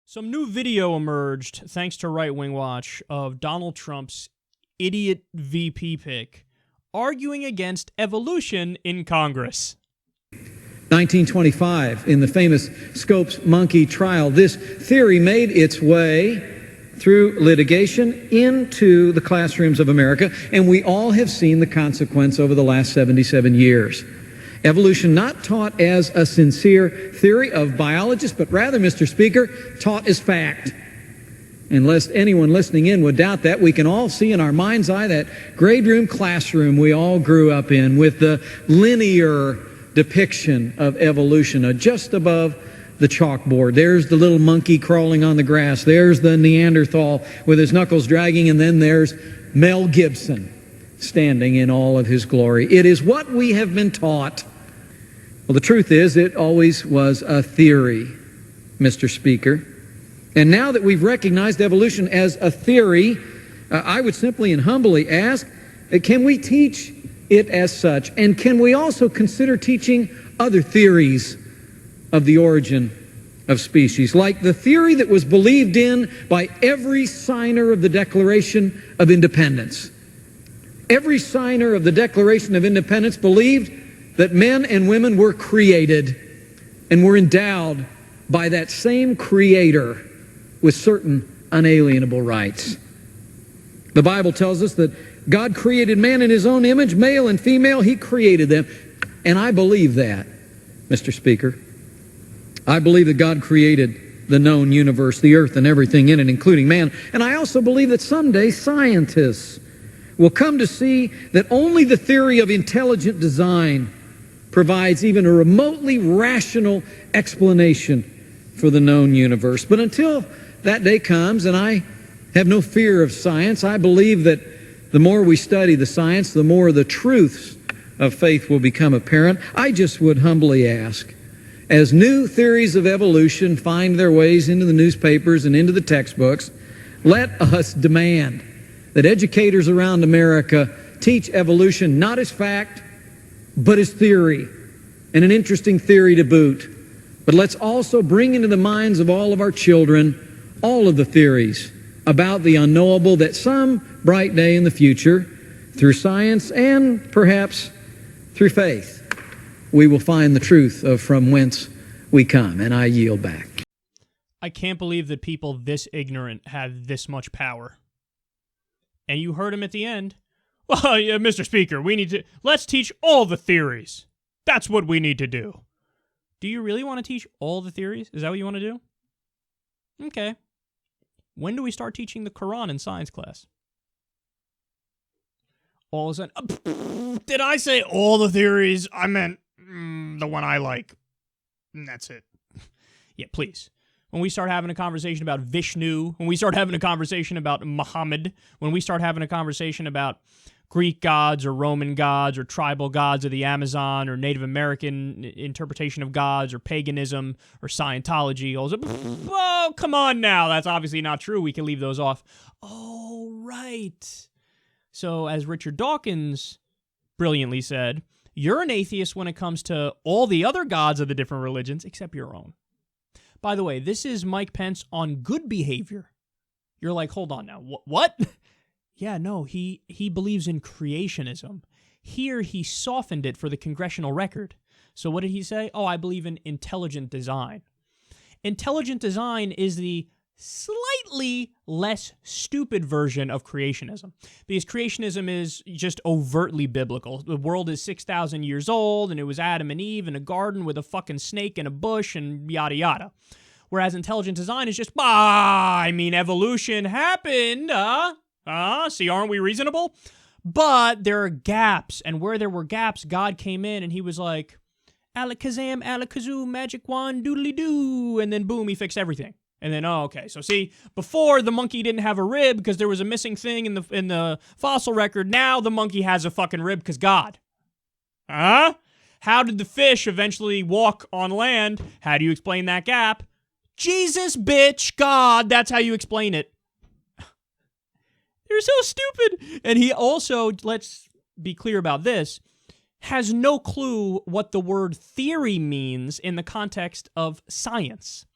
Some new video emerged, thanks to Right Wing Watch, of Donald Trump's idiot VP pick arguing against evolution in Congress. 1925, in the famous Scopes monkey trial, this theory made its way through litigation into the classrooms of America, and we all have seen the consequence over the last 77 years. Evolution not taught as a sincere theory of biologists, but rather, Mr. Speaker, taught as fact. And lest anyone listening in would doubt that, we can all see in our mind's eye that grade room classroom we all grew up in with the linear depiction of evolution just above the chalkboard. There's the little monkey crawling on the grass. There's the Neanderthal with his knuckles dragging, and then there's Mel Gibson standing in all of his glory. It is what we have been taught. Well, the truth is, it always was a theory, Mr. Speaker. And now that we've recognized evolution as a theory, I would simply and humbly ask, can we teach it as such? And can we also consider teaching other theories of the origin of species, like the theory that was believed in by every signer of the Declaration of Independence? Every signer of the Declaration of Independence believed that men and women were created and were endowed by that same Creator with certain unalienable rights. The Bible tells us that God created man in His own image, male and female, He created them. And I believe that, Mr. Speaker. I believe that God created the known universe, the earth and everything in it, including man. And I also believe that someday scientists will come to see that only the theory of intelligent design provides even a remotely rational explanation for the known universe. But until that day comes, and I have no fear of science, I believe that the more we study the science, the more the truths of faith will become apparent. I just would humbly ask, as new theories of evolution find their ways into the newspapers and into the textbooks, let us demand that educators around America teach evolution not as fact, but as theory, and an interesting theory to boot. But let's also bring into the minds of all of our children all of the theories about the unknowable, that some bright day in the future, through science and perhaps through faith, we will find the truth of from whence we come. And I yield back. I can't believe that people this ignorant have this much power. And you heard him at the end. Well, yeah, Mr. Speaker, let's teach all the theories. That's what we need to do. Do you really want to teach all the theories? Is that what you want to do? Okay. When do we start teaching the Quran in science class? All of a sudden, did I say all the theories? I meant the one I like. And that's it. Yeah, please. When we start having a conversation about Vishnu, when we start having a conversation about Muhammad, when we start having a conversation about Greek gods or Roman gods or tribal gods of the Amazon or Native American interpretation of gods or paganism or Scientology, oh, come on now. That's obviously not true. We can leave those off. Oh, right. So as Richard Dawkins brilliantly said, you're an atheist when it comes to all the other gods of the different religions except your own. By the way, this is Mike Pence on good behavior. You're like, hold on now. What? Yeah, no, he believes in creationism. Here, he softened it for the congressional record. So what did he say? Oh, I believe in intelligent design. Intelligent design is the slightly less stupid version of creationism, because creationism is just overtly biblical. The world is 6,000 years old, and it was Adam and Eve in a garden with a fucking snake in a bush and yada yada. Whereas intelligent design is just, evolution happened, see, aren't we reasonable? But there are gaps, and where there were gaps, God came in and He was like, alakazam, alakazoo, magic wand, doodly doo, and then boom, He fixed everything. And then, okay, so see, before the monkey didn't have a rib because there was a missing thing in the fossil record. Now the monkey has a fucking rib because God. Huh? How did the fish eventually walk on land? How do you explain that gap? Jesus, bitch, God, that's how you explain it. They're so stupid. And he also, let's be clear about this, has no clue what the word theory means in the context of science.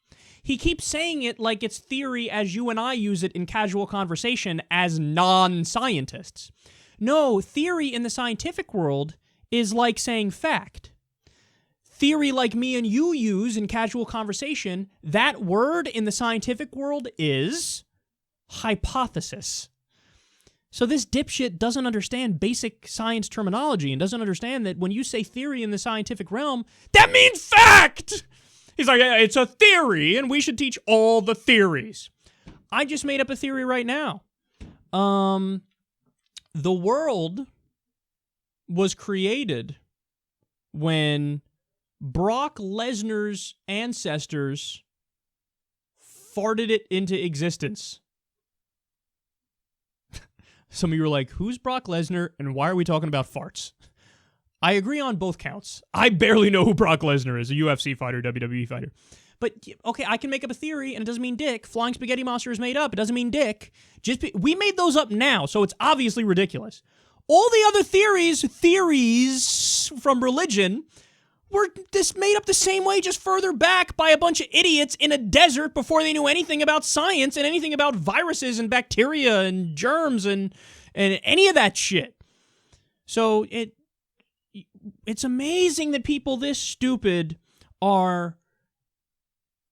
he keeps saying it like it's theory as you and I use it in casual conversation as non-scientists. No, theory in the scientific world is like saying fact. Theory like me and you use in casual conversation, that word in the scientific world is hypothesis. So this dipshit doesn't understand basic science terminology and doesn't understand that when you say theory in the scientific realm, that means fact! He's like, yeah, it's a theory, and we should teach all the theories. I just made up a theory right now. The world was created when Brock Lesnar's ancestors farted it into existence. Some of you are like, who's Brock Lesnar and why are we talking about farts? I agree on both counts. I barely know who Brock Lesnar is, a UFC fighter, WWE fighter. But, okay, I can make up a theory, and it doesn't mean dick. Flying Spaghetti Monster is made up. It doesn't mean dick. We made those up now, so it's obviously ridiculous. All the other theories from religion were just made up the same way, just further back by a bunch of idiots in a desert before they knew anything about science and anything about viruses and bacteria and germs and any of that shit. So it's amazing that people this stupid are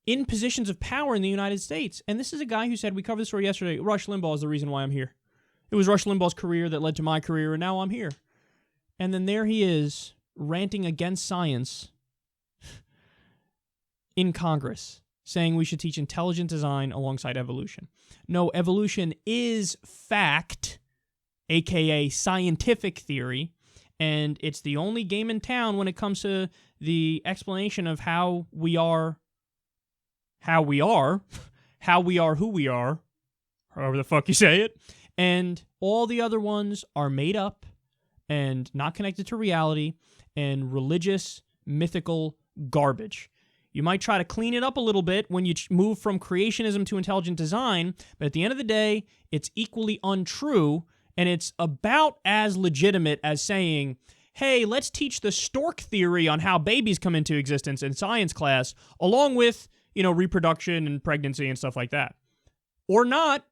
in positions of power in the United States. And this is a guy who said, we covered this story yesterday, Rush Limbaugh is the reason why I'm here. It was Rush Limbaugh's career that led to my career, and now I'm here. And then there he is, ranting against science in Congress, saying we should teach intelligent design alongside evolution. No, evolution is fact, aka scientific theory, and it's the only game in town when it comes to the explanation of how we are who we are, however the fuck you say it, and all the other ones are made up and not connected to reality and religious, mythical garbage. You might try to clean it up a little bit when you move from creationism to intelligent design, but at the end of the day, it's equally untrue, and it's about as legitimate as saying, hey, let's teach the stork theory on how babies come into existence in science class, along with, reproduction and pregnancy and stuff like that. Or not.